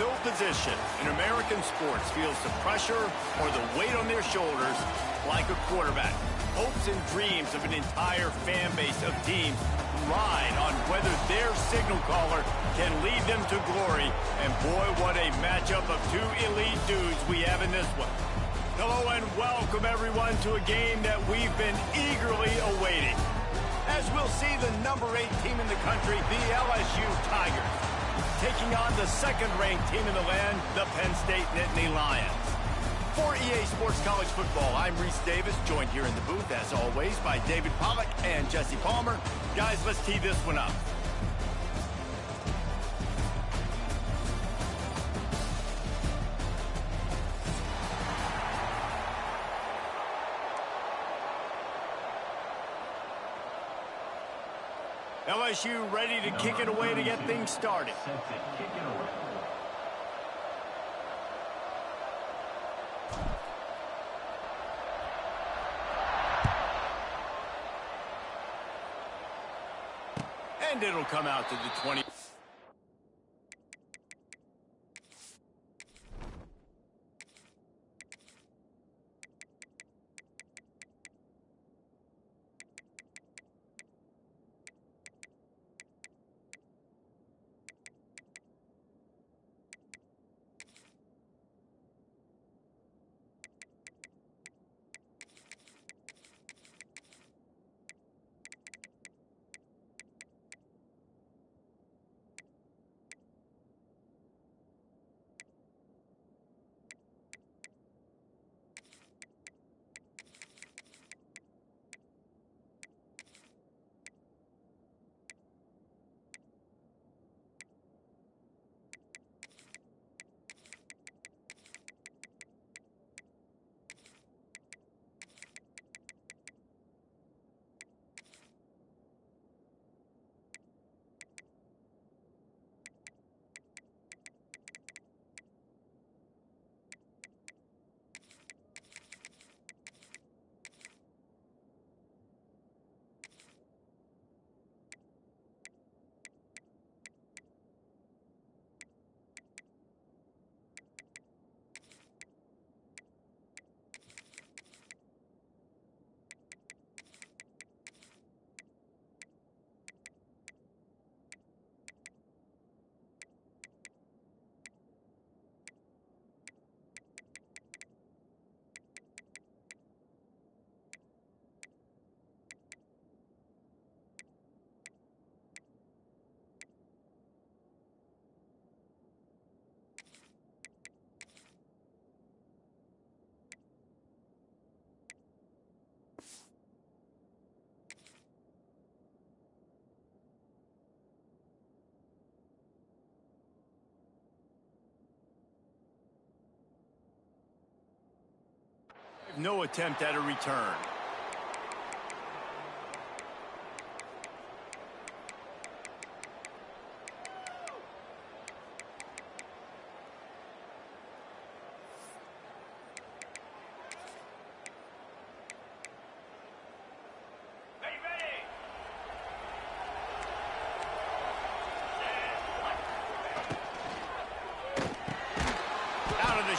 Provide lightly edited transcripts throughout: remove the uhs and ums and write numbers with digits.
No position in American sports feels the pressure or the weight on their shoulders like a quarterback. Hopes and dreams of an entire fan base of teams ride on whether their signal caller can lead them to glory. And boy, what a matchup of two elite dudes we have in this one. Hello and welcome everyone to a game that we've been eagerly awaiting. As we'll see the number 8 team in the country, the LSU Tigers, taking on the second-ranked team in the land, the Penn State Nittany Lions. For EA Sports College Football, I'm Reese Davis, joined here in the booth, as always, by David Pollack and Jesse Palmer. Guys, let's tee this one up. LSU ready to kick it away to get things started. And it'll come out to the 20. No attempt at a return.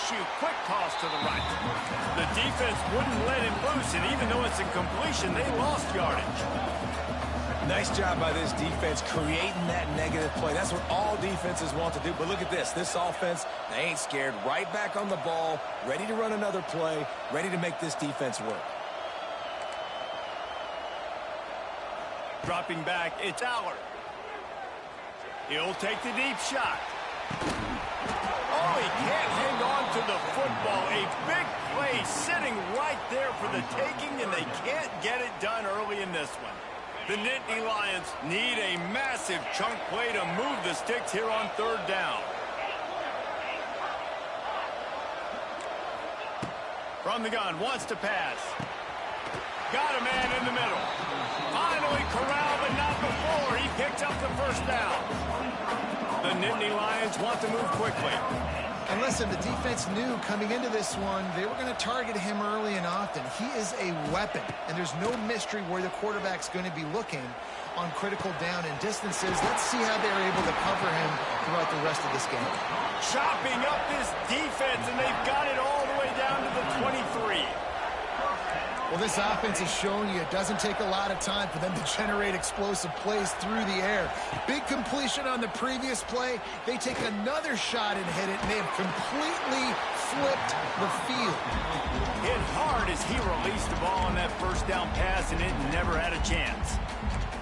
Shoot, quick toss to the right. The defense wouldn't let him loose, and even though it's a completion, they lost yardage. Nice job by this defense creating that negative play. That's what all defenses want to do. But look at this. This offense, they ain't scared. Right back on the ball, ready to run another play, ready to make this defense work. Dropping back, it's Aller. He'll take the deep shot. Oh, he can't hang on to the football. A big play sitting right there for the taking, and they can't get it done early in this one. The Nittany Lions need a massive chunk play to move the sticks here on third down. From the gun, wants to pass. Got a man in the middle. Finally corralled, but not before. He picked up the first down. The Nittany Lions want to move quickly. And listen, the defense knew coming into this one, they were going to target him early and often. He is a weapon, and there's no mystery where the quarterback's going to be looking on critical down and distances. Let's see how they're able to cover him throughout the rest of this game. Chopping up this defense, and they've got it all the way down to the 23. Well, this offense is showing you it doesn't take a lot of time for them to generate explosive plays through the air. Big completion on the previous play. They take another shot and hit it, and they have completely flipped the field. Hit hard as he released the ball on that first down pass, and it never had a chance.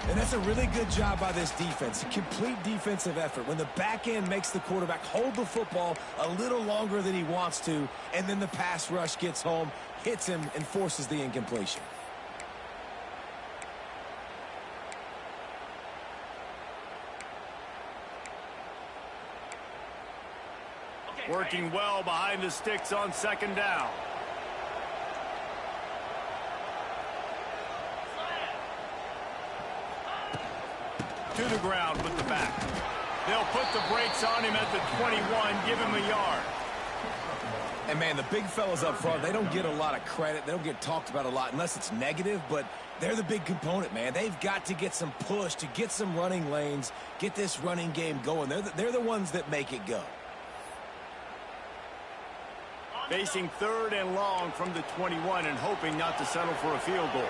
And that's a really good job by this defense. A complete defensive effort. When the back end makes the quarterback hold the football a little longer than he wants to, and then the pass rush gets home, hits him, and forces the incompletion. Working well behind the sticks on second down. To the ground with the back. They'll put the brakes on him at the 21, give him a yard. And, man, the big fellas up front, they don't get a lot of credit. They don't get talked about a lot unless it's negative, but they're the big component, man. They've got to get some push, to get some running lanes, get this running game going. They're the ones that make it go. Facing third and long from the 21 and hoping not to settle for a field goal.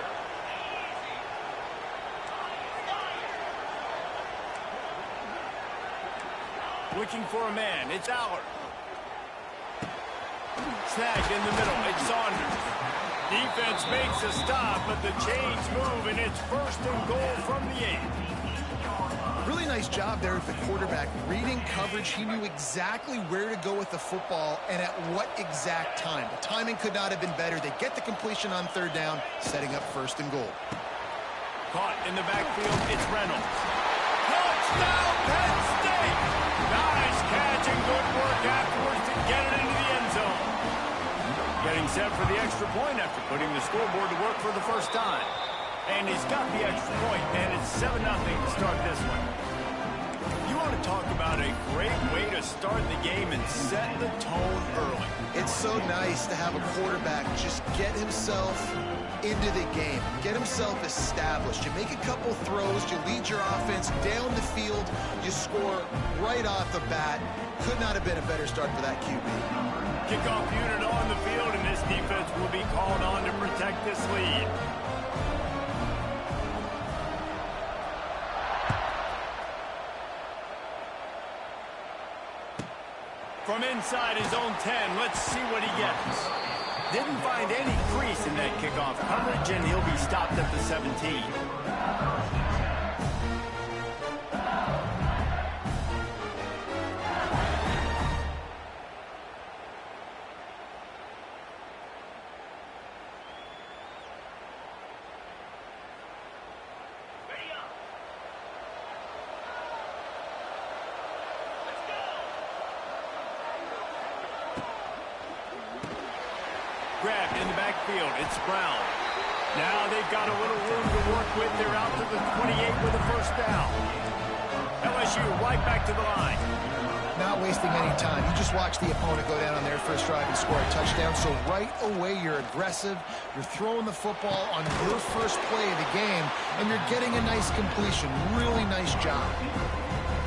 Looking for a man. It's Aller. Snagged in the middle. It's Saunders. Defense makes a stop, but the chains move, and it's first and goal from the 8. Really nice job there at the quarterback. Reading coverage, he knew exactly where to go with the football and at what exact time. The timing could not have been better. They get the completion on third down, setting up first and goal. Caught in the backfield. It's Reynolds. Touchdown, Penn State! Nice catch and good work afterwards to get it into the end zone. Getting set for the extra point after putting the scoreboard to work for the first time. And he's got the extra point, and it's 7-0 to start this one. You want to talk about a great way to start the game and set the tone early. It's so nice to have a quarterback just get himself into the game, get himself established. You make a couple throws, you lead your offense down the field, you score right off the bat. Could not have been a better start for that QB. Kickoff unit on the field, and this defense will be called on to protect this lead. From inside his own 10, let's see what he gets. Didn't find any crease in that kickoff coverage, and he'll be stopped at the 17. Grabbed in the backfield. It's Brown. Now they've got a little room to work with. They're out to the 28 with a first down. LSU right back to the line. Not wasting any time. You just watch the opponent go down on their first drive and score a touchdown. So right away, you're aggressive. You're throwing the football on your first play of the game, and you're getting a nice completion. Really nice job.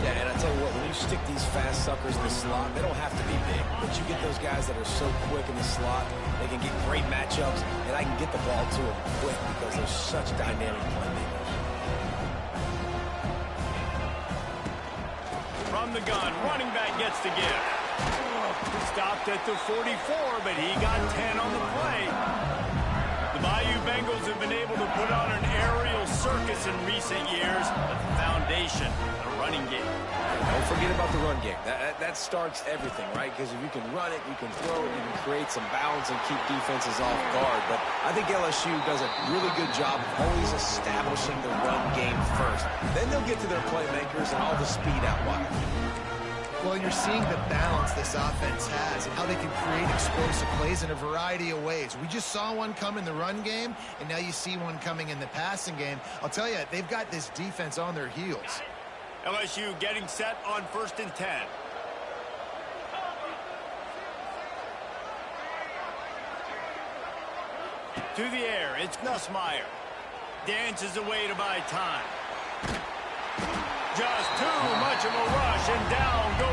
Yeah, and I tell you what, when you stick these fast suckers in the slot, they don't have to be big. But you get those guys that are so quick in the slot, they can get great matchups, and I can get the ball to them quick because they're such dynamic playmakers. From the gun, running back gets the give. Stopped at the 44, but he got 10 on the play. The Bayou Bengals have been able to put on an aerial circus in recent years, but the foundation, the running game. Don't forget about the run game. That starts everything, right? Because if you can run it, you can throw it, you can create some balance and keep defenses off guard. But I think LSU does a really good job of always establishing the run game first. Then they'll get to their playmakers and all the speed out wide. Well, you're seeing the balance this offense has and how they can create explosive plays in a variety of ways. We just saw one come in the run game, and now you see one coming in the passing game. I'll tell you, they've got this defense on their heels. LSU getting set on 1st and 10. To the air, it's Nussmeier. Dances away to buy time. Just too much of a rush, and down goes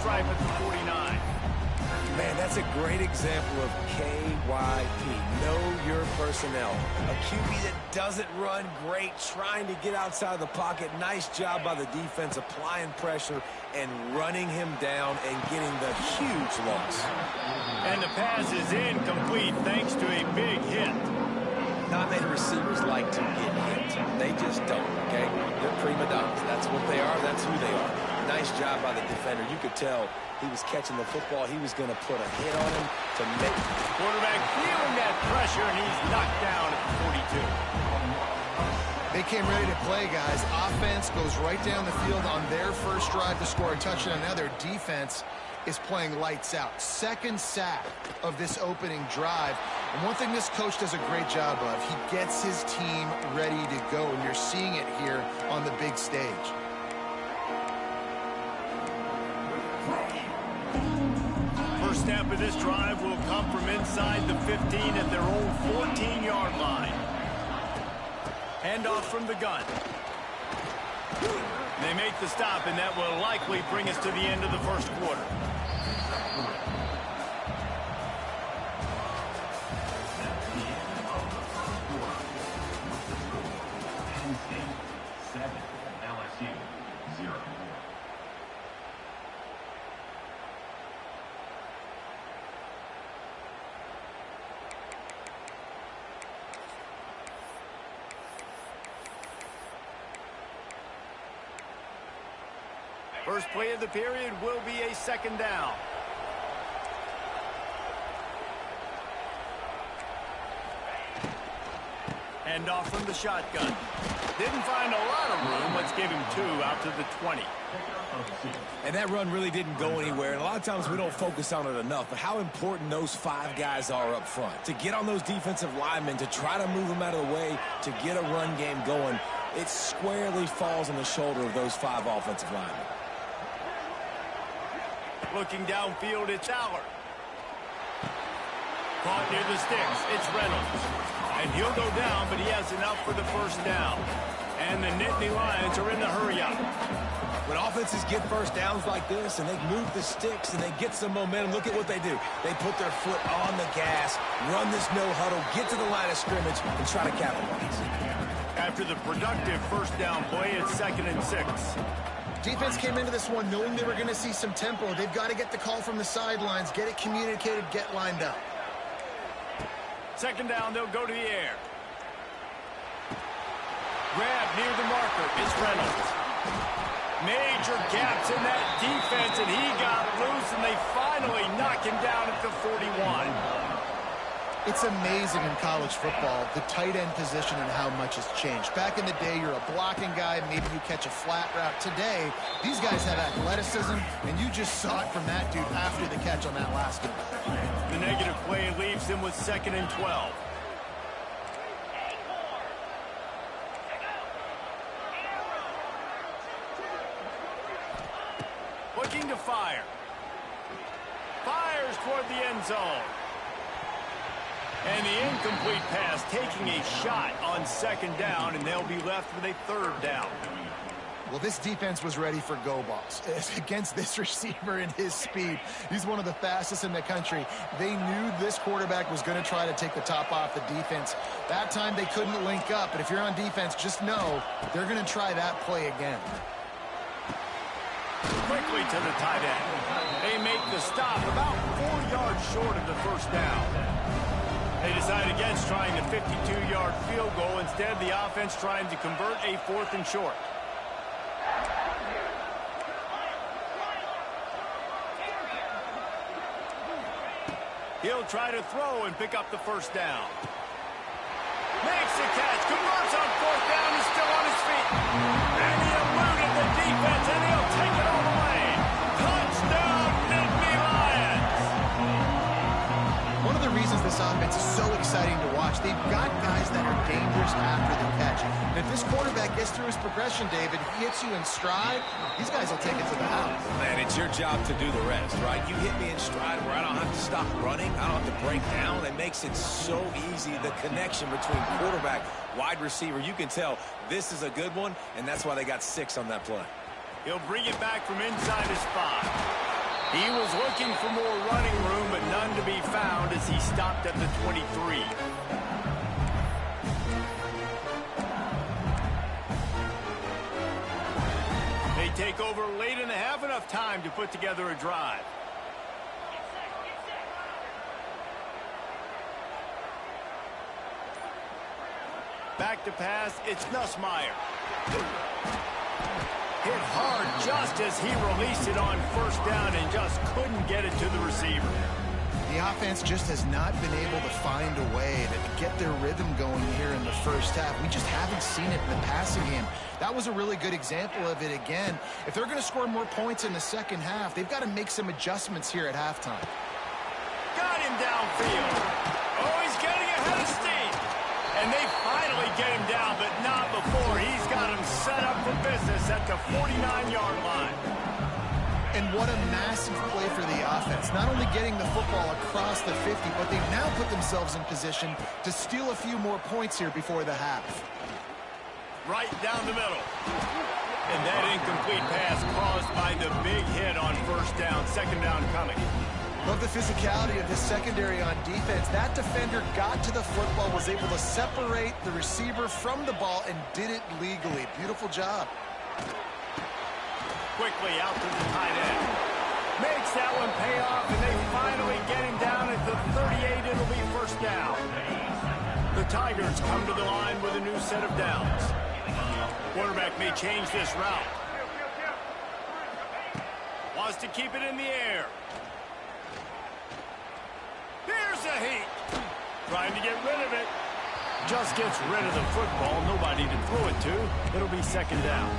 stripe at the 49. Man, that's a great example of KYP. Know your personnel. A QB that doesn't run great, trying to get outside of the pocket. Nice job by the defense applying pressure and running him down and getting the huge loss. And the pass is incomplete thanks to a big hit. Not many receivers like to get hit. They just don't, okay? They're prima donnas. That's what they are. That's who they are. Nice job by the defender. You could tell he was catching the football. He was going to put a hit on him to make. Quarterback feeling that pressure, and he's knocked down at the 42. They came ready to play, guys. Offense goes right down the field on their first drive to score a touchdown. Now their defense is playing lights out. Second sack of this opening drive. And one thing this coach does a great job of, he gets his team ready to go. And you're seeing it here on the big stage. First snap of this drive will come from inside the 15 at their own 14-yard line. Handoff from the gun. They make the stop, and that will likely bring us to the end of the first quarter. First play of the period will be a second down. Handoff from the shotgun. Didn't find a lot of room. Let's give him 2 out to the 20. And that run really didn't go anywhere. And a lot of times we don't focus on it enough, but how important those 5 guys are up front. To get on those defensive linemen, to try to move them out of the way, to get a run game going, it squarely falls on the shoulder of those 5 offensive linemen. Looking downfield, it's Aller. Caught near the sticks, it's Reynolds. And he'll go down, but he has enough for the first down. And the Nittany Lions are in the hurry-up. When offenses get first downs like this and they move the sticks and they get some momentum, look at what they do. They put their foot on the gas, run this no huddle, get to the line of scrimmage, and try to capitalize. After the productive first down play, it's 2nd and 6. Defense came into this one knowing they were going to see some tempo. They've got to get the call from the sidelines, get it communicated, get lined up. Second down, they'll go to the air. Grab near the marker, it's Reynolds. Major gaps in that defense, and he got loose, and they finally knock him down at the 41. It's amazing in college football, the tight end position and how much has changed. Back in the day, you're a blocking guy, maybe you catch a flat route. Today, these guys have athleticism, and you just saw it from that dude after the catch on that last one. The negative play leaves him with 2nd and 12. Looking to fire. Fires toward the end zone. And the incomplete pass taking a shot on 2nd down, and they'll be left with a 3rd down. Well, this defense was ready for go balls. Against this receiver and his speed, he's one of the fastest in the country. They knew this quarterback was going to try to take the top off the defense. That time they couldn't link up, but if you're on defense, just know they're going to try that play again. Quickly to the tight end. They make the stop about 4 yards short of the first down. They decide against trying a 52-yard field goal. Instead, the offense trying to convert a 4th and short. He'll try to throw and pick up the first down. Makes the catch, converts on 4th down, is still on his feet. And he eluded the defense, and he'll take it all the way. Touchdown, Nittany Lions! One of the reasons this offense is so exciting to watch, they've got guys that are dangerous after the catch. And if this quarterback gets through his progression, David, he hits you in stride, these guys will take it to the house. Man, it's your job to do the rest, right? You hit me in stride where I don't have to stop running. I don't have to break down. It makes it so easy, the connection between quarterback, wide receiver. You can tell this is a good one, and that's why they got 6 on that play. He'll bring it back from inside his 5. He was looking for more running room, but none to be found as he stopped at the 23. They take over late and have enough time to put together a drive. Back to pass, it's Nussmeier. Hit hard just as he released it on first down and just couldn't get it to the receiver. The offense just has not been able to find a way to get their rhythm going here in the first half. We just haven't seen it in the passing game. That was a really good example of it again. If they're going to score more points in the second half, they've got to make some adjustments here at halftime. Got him downfield. Oh, he's getting ahead of steam. And they finally get him down, but not before. He's got him set up for business at the 49-yard line. And what a massive play for the offense. Not only getting the football across the 50, but they've now put themselves in position to steal a few more points here before the half. Right down the middle. And that incomplete pass caused by the big hit on first down. Second down coming. Love the physicality of this secondary on defense. That defender got to the football, was able to separate the receiver from the ball, and did it legally. Beautiful job. Quickly out to the tight end. Makes that one pay off, and they finally get him down at the 38. It'll be first down. The Tigers come to the line with a new set of downs. Quarterback may change this route. Wants to keep it in the air. Here's a heat. Trying to get rid of it. Just gets rid of the football. Nobody to throw it to. It'll be second down.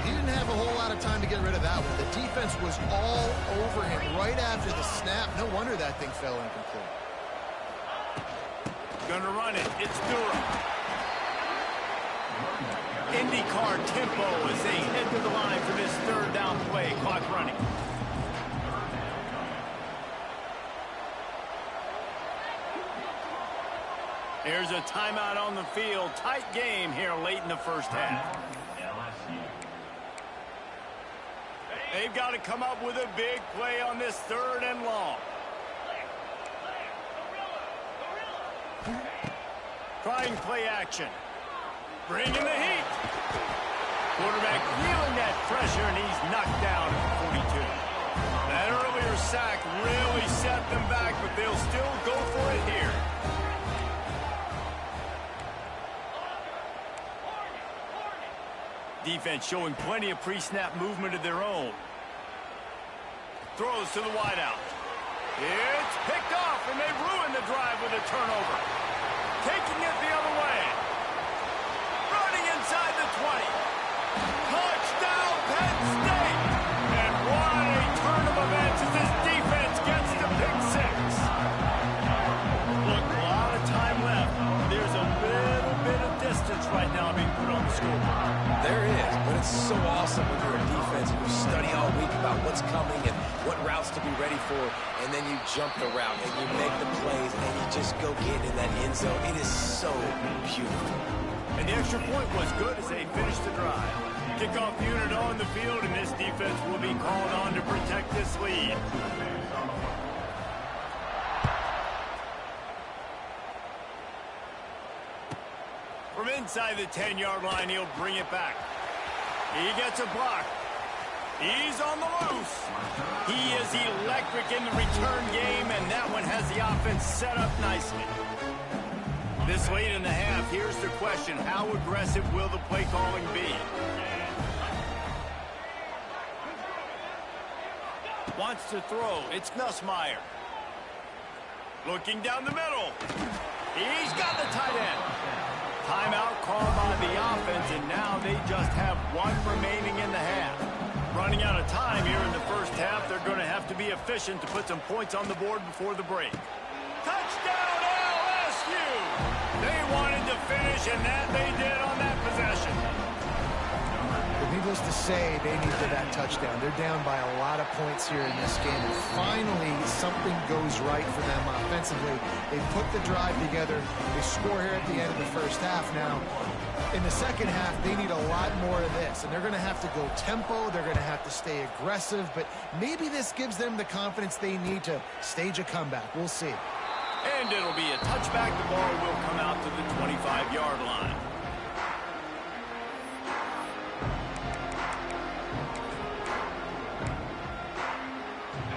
He didn't have a whole lot of time to get rid of that one. The defense was all over him right after the snap. No wonder that thing fell incomplete. Gonna run it. It's Durham. IndyCar tempo as they head to the line for this third down play. Clock running. There's a timeout on the field. Tight game here late in the first half. They've got to come up with a big play on this third and long. Trying play action. Bringing the heat. Quarterback feeling that pressure, and he's knocked down at 42. That earlier sack really set them back, but they'll still go for it here. Defense showing plenty of pre-snap movement of their own. Throws to the wideout. It's picked off, and they ruin the drive with a turnover. Taking it the other way. Running inside the 20. Touchdown, Penn State! And what a turn of events as this defense gets to pick six. Look, a lot of time left. There's a little bit of distance right now being put on the scoreboard. There is, but it's so awesome when you're a defense and you study all week about what's coming and what routes to be ready for, and then you jump the route and you make the plays and you just go get in that end zone. It is so beautiful. And the extra point was good as they finished the drive. Kickoff unit on the field, and this defense will be called on to protect this lead. From inside the 10-yard line, he'll bring it back. He gets a block. He's on the loose. He is electric in the return game, and that one has the offense set up nicely. This late in the half, here's the question. How aggressive will the play calling be? Wants to throw. It's Nussmeier. Looking down the middle. He's got the tight end. Timeout called by the offense, and now they just have one remaining in the half. Running out of time here in the first half, they're going to have to be efficient to put some points on the board before the break. Touchdown, LSU! They wanted to finish, and that they did on that possession. But needless to say, they needed that touchdown. They're down by a lot of points here in this game, and finally something goes right for them offensively. They put the drive together. They score here at the end of the first half now. In the second half, they need a lot more of this, and they're going to have to go tempo. They're going to have to stay aggressive, but maybe this gives them the confidence they need to stage a comeback. We'll see. And it'll be a touchback. The ball will come out to the 25-yard line.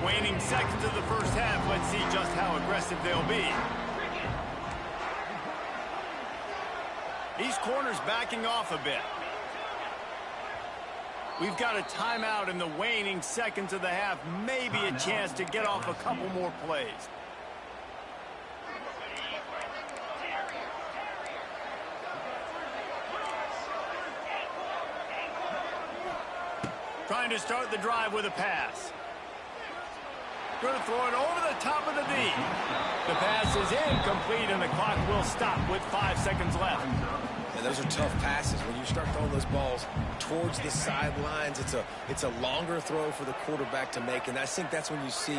Waning seconds of the first half. Let's see just how aggressive they'll be. These corners backing off a bit. We've got a timeout in the waning seconds of the half. Maybe a chance to get off a couple more plays. Trying to start the drive with a pass. Going to throw it over the top of the knee. The pass is incomplete, and the clock will stop with 5 seconds left. And those are tough passes. When you start throwing those balls towards the sidelines, it's a longer throw for the quarterback to make, and I think that's when you see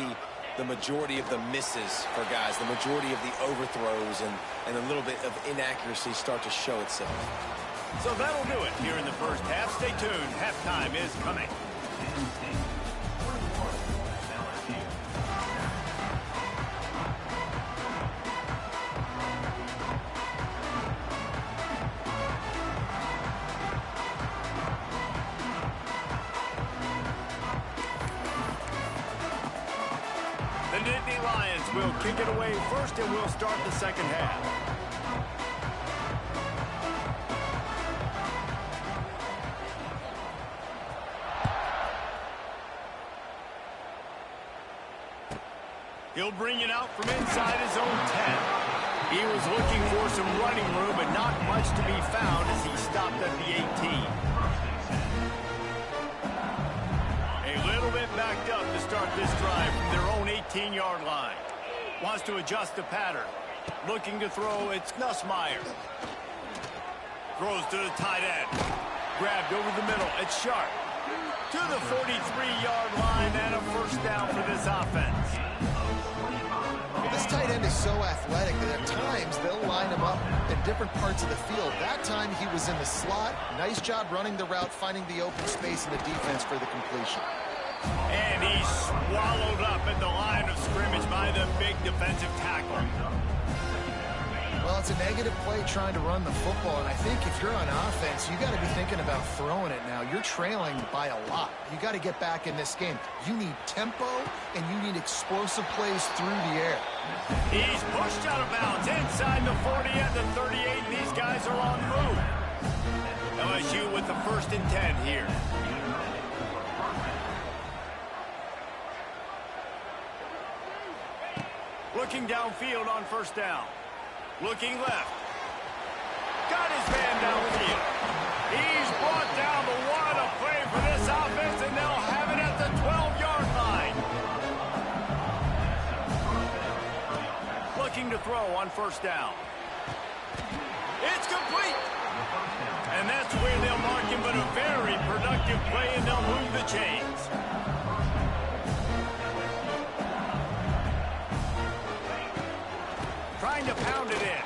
the majority of the misses for guys, the majority of the overthrows and a little bit of inaccuracy start to show itself. So that'll do it here in the first half. Stay tuned. Halftime is coming. Will kick it away first, and we'll start the second half. He'll bring it out from inside his own 10. He was looking for some running room, but not much to be found as he stopped at the 18. A little bit backed up to start this drive from their own 18-yard line. Wants to adjust the pattern. Looking to throw, it's Nussmeier. Throws to the tight end. Grabbed over the middle, it's Sharp. To the 43-yard line and a first down for this offense. This tight end is so athletic that at times they'll line him up in different parts of the field. That time he was in the slot. Nice job running the route, finding the open space in the defense for the completion. And he's swallowed up at the line of scrimmage by the big defensive tackle. Well, it's a negative play trying to run the football, and I think if you're on offense, you got to be thinking about throwing it now. You're trailing by a lot. You got to get back in this game. You need tempo, and you need explosive plays through the air. He's pushed out of bounds inside the 40 at the 38, and these guys are on the move. LSU with the 1st and 10 here. Looking downfield on first down. Looking left. Got his man downfield. He's brought down, but what a play for this offense, and they'll have it at the 12-yard line. Looking to throw on first down. It's complete. And that's where they'll mark him, but a very productive play, and they'll move the chains. Trying to pound it in.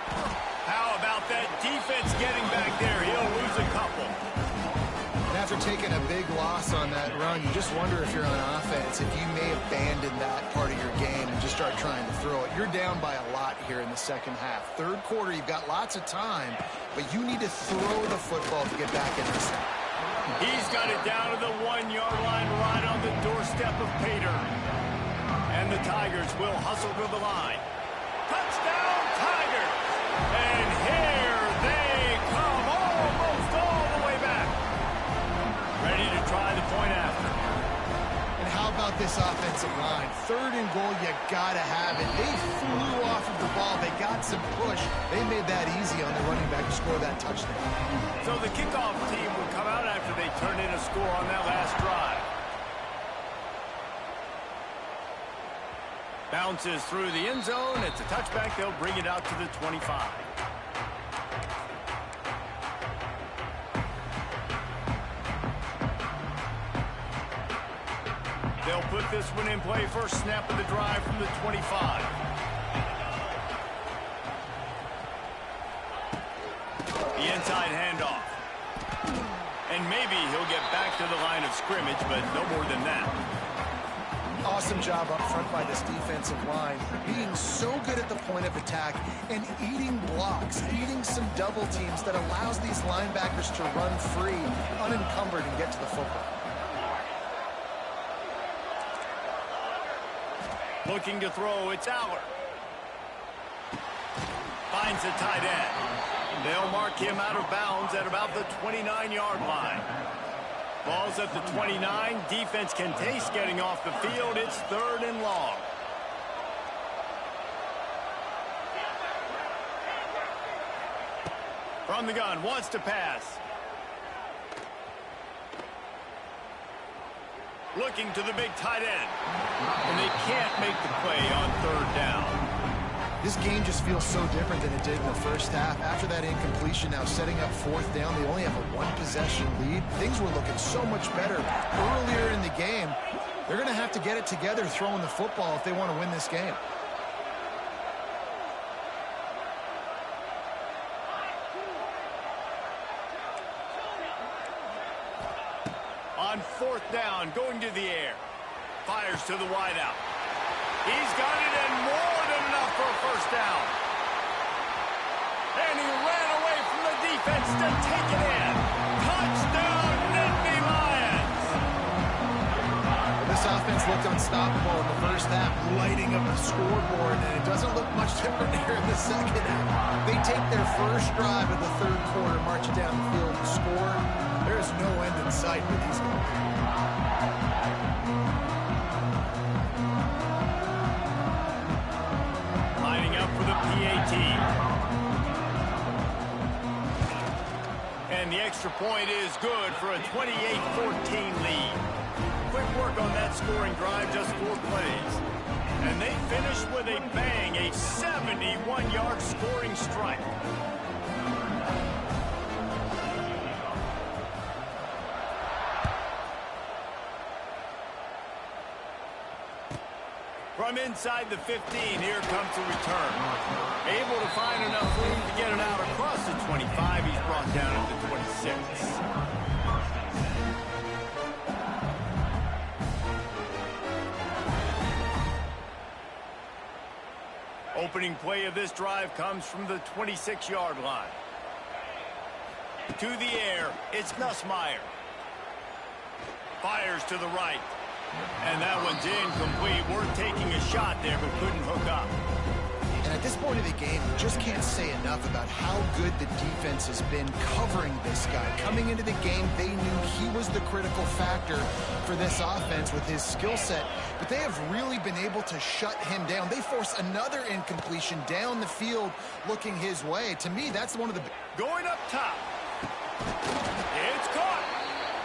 How about that defense getting back there? He'll lose a couple. And after taking a big loss on that run, you just wonder if you're on offense, if you may abandon that part of your game and just start trying to throw it. You're down by a lot here in the second half. Third quarter, you've got lots of time, but you need to throw the football to get back in this thing. He's got it down to the 1-yard line right on the doorstep of Pater. And the Tigers will hustle to the line. Touchdown, Tigers! And here they come, almost all the way back. Ready to try the point after. And how about this offensive line? 3rd and goal, you gotta have it. They flew off of the ball. They got some push. They made that easy on the running back to score that touchdown. So the kickoff team will come out after they turn in a score on that last drive. Bounces through the end zone. It's a touchback. They'll bring it out to the 25. They'll put this one in play. First snap of the drive from the 25. The end inside handoff. And maybe he'll get back to the line of scrimmage, but no more than that. Awesome job up front by this defensive line, being so good at the point of attack and eating blocks, eating some double teams that allows these linebackers to run free, unencumbered, and get to the football. Looking to throw, it's Aller. Finds the tight end. They'll mark him out of bounds at about the 29-yard line. Ball's at the 29. Defense can taste getting off the field. It's 3rd and long. From the gun, wants to pass. Looking to the big tight end. And they can't make the play on 3rd down. This game just feels so different than it did in the first half. After that incompletion, now setting up 4th down, they only have a 1-possession lead. Things were looking so much better earlier in the game. They're going to have to get it together throwing the football if they want to win this game. On 4th down, going to the air. Fires to the wideout. He's got it, and more than enough for a 1st down. And he ran away from the defense to take it in. Touchdown, Nittany Lions! This offense looked unstoppable in the first half, lighting up the scoreboard, and it doesn't look much different here in the second half. They take their first drive of the 3rd quarter, march it down the field, and score. There is no end in sight for these guys. And the extra point is good for a 28-14 lead. Quick work on that scoring drive, just 4 plays. And they finish with a bang, a 71-yard scoring strike. From inside the 15, here comes the return. Able to find enough room to get it out across the 25. He's brought down at the 26. Opening play of this drive comes from the 26-yard line. To the air, it's Nussmeier. Fires to the right. And that one's incomplete. We're taking a shot there, but couldn't hook up. And at this point of the game, you just can't say enough about how good the defense has been covering this guy. Coming into the game, they knew he was the critical factor for this offense with his skill set. But they have really been able to shut him down. They force another incompletion down the field looking his way. To me, that's one of the... Going up top. It's caught.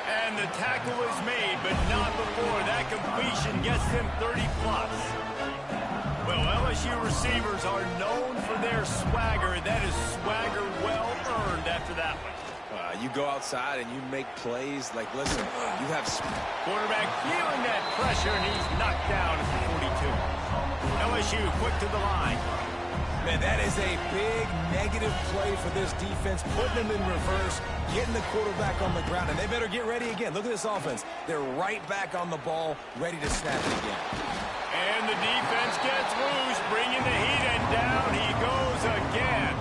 And the tackle is made, but not before that completion gets them 30-plus. Well, LSU receivers are known for their swagger, and that is swagger well-earned after that one. You go outside and you make plays. Like, listen, you have... Quarterback feeling that pressure, and he's knocked down at the 42. LSU quick to the line. Man, that is a big negative play for this defense, putting them in reverse, getting the quarterback on the ground, and they better get ready again. Look at this offense. They're right back on the ball, ready to snap it again. And the defense gets loose, bringing the heat, and down he goes again.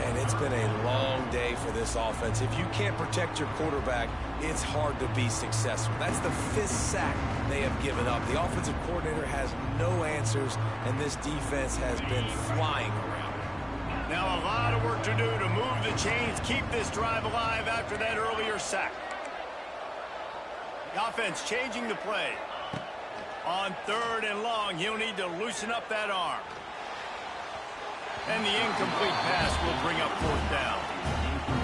And it's been a long day for this offense. If you can't protect your quarterback, it's hard to be successful. That's the 5th sack they have given up. The offensive coordinator has no answers, and this defense has been flying around. Now a lot of work to do to move the chains, keep this drive alive after that earlier sack. The offense changing the play. On 3rd and long, he'll need to loosen up that arm. And the incomplete pass will bring up 4th down.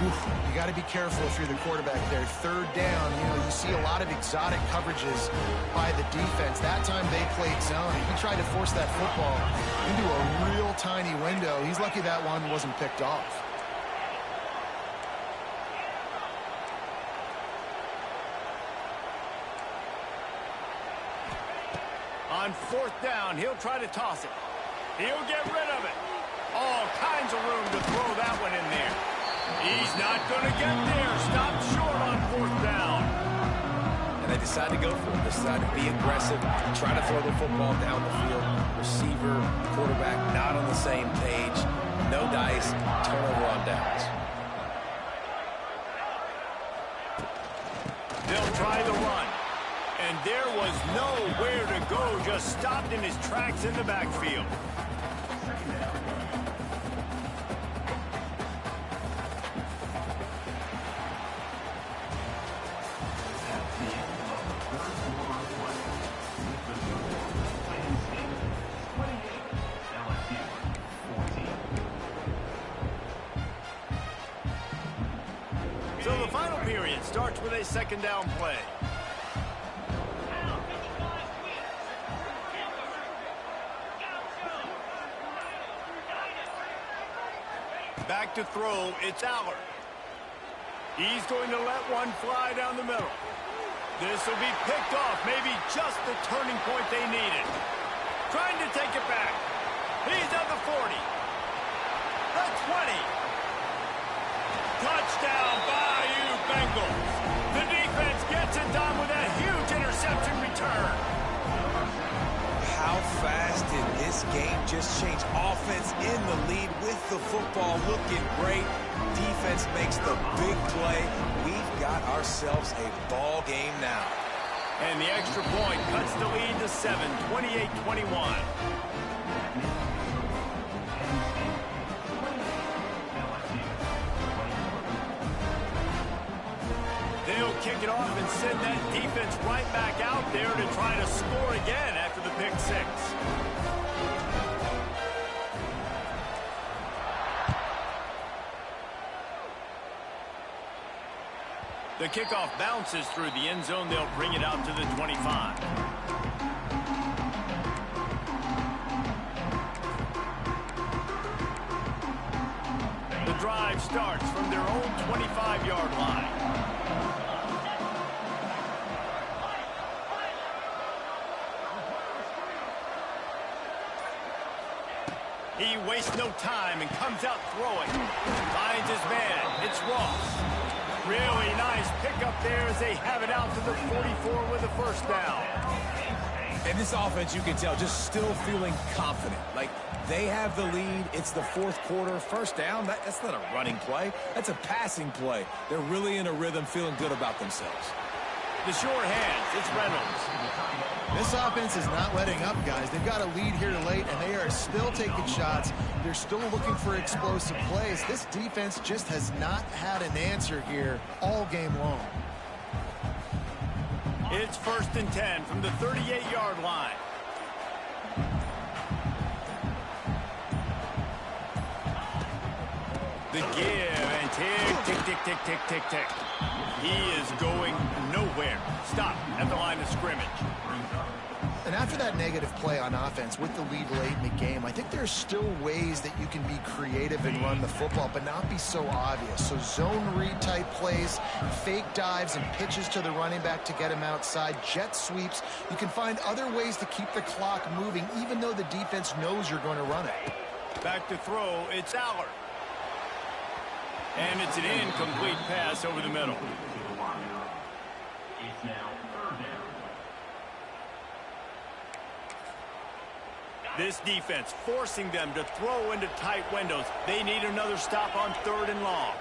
You got to be careful if you're the quarterback there. 3rd down, you see a lot of exotic coverages by the defense. That time they played zone. He tried to force that football into a real tiny window. He's lucky that one wasn't picked off. On 4th down, he'll try to toss it. He'll get rid of it. All kinds of room to throw that one in there. He's not going to get there. Stopped short on 4th down. And they decide to go for it. They decide to be aggressive, try to throw the football down the field. Receiver, quarterback, not on the same page. No dice, turnover on downs. They'll try the run. And there was nowhere to go. Just stopped in his tracks in the backfield. So the final period starts with a 2nd down play. Back to throw, it's Allard. He's going to let one fly down the middle. This will be picked off, maybe just the turning point they needed. Trying to take it back. He's at the 40. The 20. Touchdown, Bayou Bengals. The defense gets it done with a huge interception return. How fast did this game just change? Offense in the lead with the football looking great. Defense makes the big play. We've got ourselves a ball game now. And the extra point cuts the lead to 7, 28-21. They'll kick it off and send that defense right back out there to try to score again after the pick 6. The kickoff bounces through the end zone. They'll bring it out to the 25. The drive starts from their own 25-yard line. He wastes no time and comes out throwing. Finds his man. It's Ross. Really nice pickup there as they have it out to the 44 with a 1st down. And this offense, you can tell, just still feeling confident. Like, they have the lead. It's the 4th quarter. 1st down, that's not a running play. That's a passing play. They're really in a rhythm, feeling good about themselves. The short hands, it's Reynolds. This offense is not letting up, guys. They've got a lead here late, and they are still taking shots. They're still looking for explosive plays. This defense just has not had an answer here all game long. It's 1st and 10 from the 38-yard line. The give and tick, tick, tick, tick, tick, tick, tick. He is going nowhere. Stop at the line of scrimmage. And after that negative play on offense with the lead late in the game, I think there's still ways that you can be creative and run the football, but not be so obvious. So zone read type plays, fake dives and pitches to the running back to get him outside, jet sweeps. You can find other ways to keep the clock moving, even though the defense knows you're going to run it. Back to throw, it's Allard. And it's an incomplete pass over the middle. It's now 3rd down. This defense forcing them to throw into tight windows. They need another stop on 3rd and long.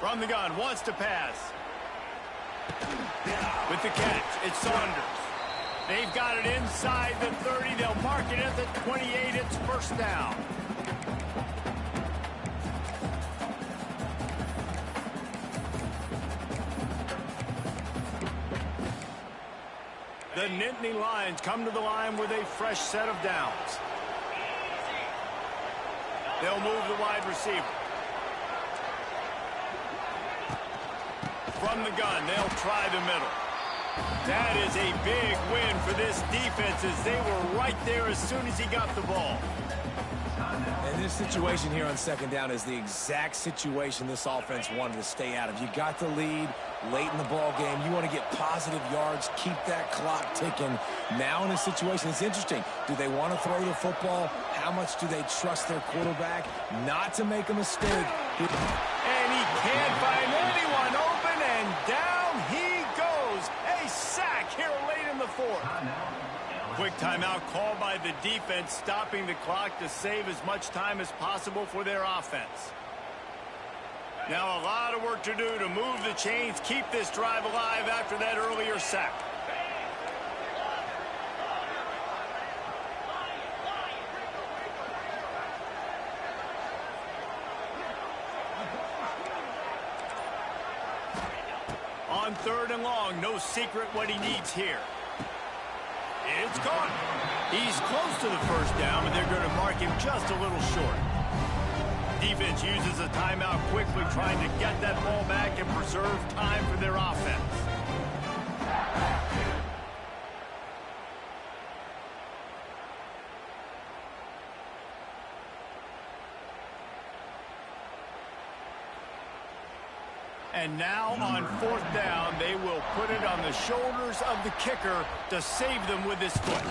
From the gun, wants to pass. With the catch, it's Saunders. They've got it inside the 30. They'll mark it at the 28. It's 1st down. The Nittany Lions come to the line with a fresh set of downs. They'll move the wide receiver. From the gun, they'll try the middle. That is a big win for this defense as they were right there as soon as he got the ball. And this situation here on second down is the exact situation this offense wanted to stay out of. You got the lead late in the ball game. You want to get positive yards, keep that clock ticking. Now in a situation, it's interesting. Do they want to throw the football? How much do they trust their quarterback not to make a mistake? And he can't find anyone open, and down he goes. A sack here late in the fourth. Quick timeout called by the defense, stopping the clock to save as much time as possible for their offense. Now a lot of work to do to move the chains, keep this drive alive after that earlier sack. On third and long, no secret what he needs here. It's caught. He's close to the first down, but they're going to mark him just a little short. Defense uses a timeout quickly, trying to get that ball back and preserve time for their offense. And now on fourth down, they will put it on the shoulders of the kicker to save them with his foot.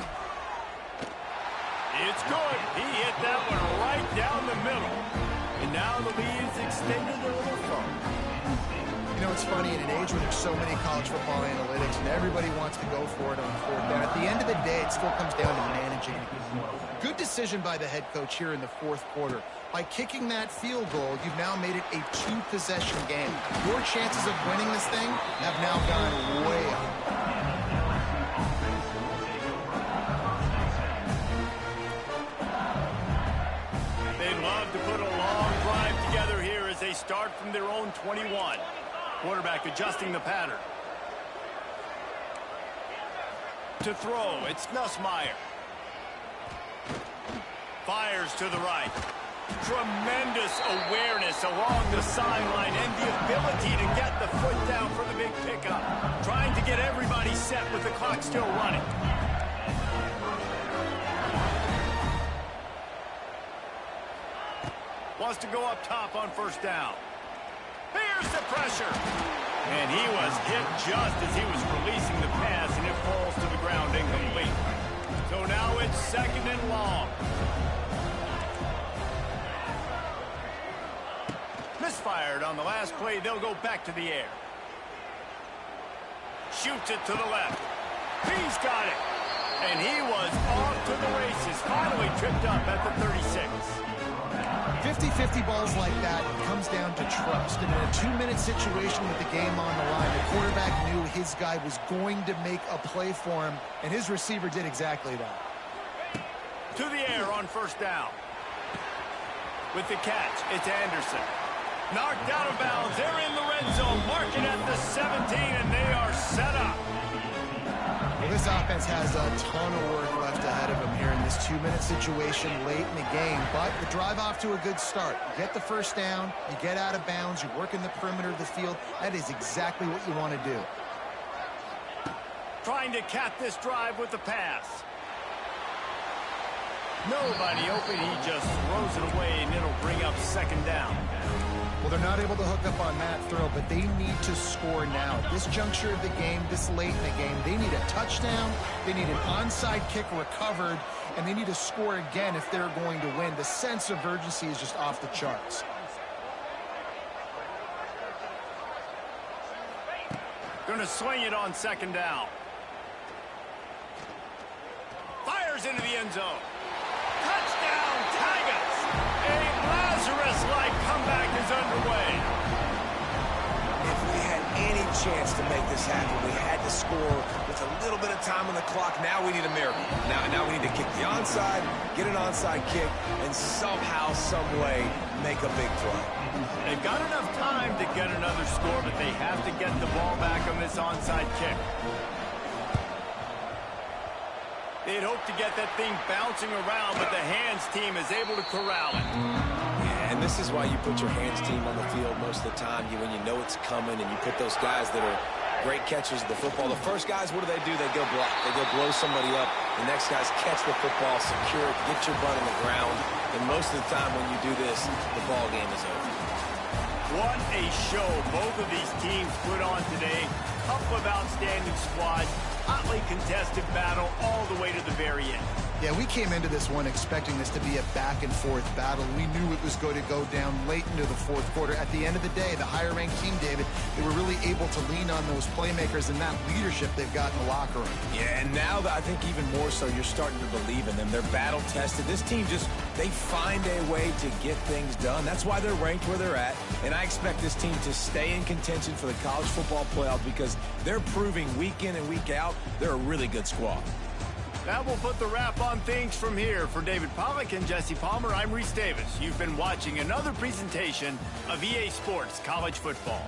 It's good. He hit that one right down the middle. And now the lead is extended a little further. You know, it's funny, in an age where there's so many college football analytics and everybody wants to go for it on fourth down, at the end of the day, it still comes down to managing. Good decision by the head coach here in the fourth quarter. By kicking that field goal, you've now made it a two-possession game. Your chances of winning this thing have now gone way up. They'd love to put a long drive together here as they start from their own 21. Quarterback adjusting the pattern. To throw, it's Nussmeier. Fires to the right. Tremendous awareness along the sideline and the ability to get the foot down for the big pickup. Trying to get everybody set with the clock still running. Wants to go up top on first down. Here's the pressure. And he was hit just as he was releasing the pass, and it falls to the ground incomplete. So now it's second and long. Misfired on the last play. They'll go back to the air. Shoots it to the left. He's got it. And he was off to the races. Finally tripped up at the 36. 50-50 balls like that comes down to trust. And in a two-minute situation with the game on the line, the quarterback knew his guy was going to make a play for him, and his receiver did exactly that. To the air on first down. With the catch, it's Anderson. Knocked out of bounds. They're in the red zone. Marking at the 17, and they are set up. Well, this offense has a ton of work left ahead of them here in this two-minute situation late in the game. But the drive off to a good start. You get the first down. You get out of bounds. You work in the perimeter of the field. That is exactly what you want to do. Trying to cap this drive with the pass. Nobody open. He just throws it away, and it'll bring up second down. Well, they're not able to hook up on that throw, but they need to score now. This juncture of the game, this late in the game, they need a touchdown, they need an onside kick recovered, and they need to score again if they're going to win. The sense of urgency is just off the charts. Going to swing it on second down. Fires into the end zone. Touchdown, Tigers! A Lazarus-like comeback is underway. If we had any chance to make this happen, we had to score with a little bit of time on the clock. Now we need a miracle. Now we need to kick the onside, get an onside kick, and somehow, some way, make a big play. They've got enough time to get another score, but they have to get the ball back on this onside kick. They'd hope to get that thing bouncing around, but the hands team is able to corral it. Yeah, and this is why you put your hands team on the field most of the time. When you know it's coming, and you put those guys that are great catchers of the football. The first guys, what do? They go block. They go blow somebody up. The next guys catch the football, secure it, get your butt on the ground. And most of the time when you do this, the ball game is over. What a show both of these teams put on today. Couple of outstanding squads. Hotly contested battle all the way to the very end. Yeah, we came into this one expecting this to be a back-and-forth battle. We knew it was going to go down late into the fourth quarter. At the end of the day, the higher-ranked team, David, they were really able to lean on those playmakers and that leadership they've got in the locker room. Yeah, and now I think even more so, you're starting to believe in them. They're battle-tested. This team they find a way to get things done. That's why they're ranked where they're at. And I expect this team to stay in contention for the college football playoff because they're proving week in and week out they're a really good squad. That will put the wrap on things from here. For David Pollack and Jesse Palmer, I'm Reese Davis. You've been watching another presentation of EA Sports College Football.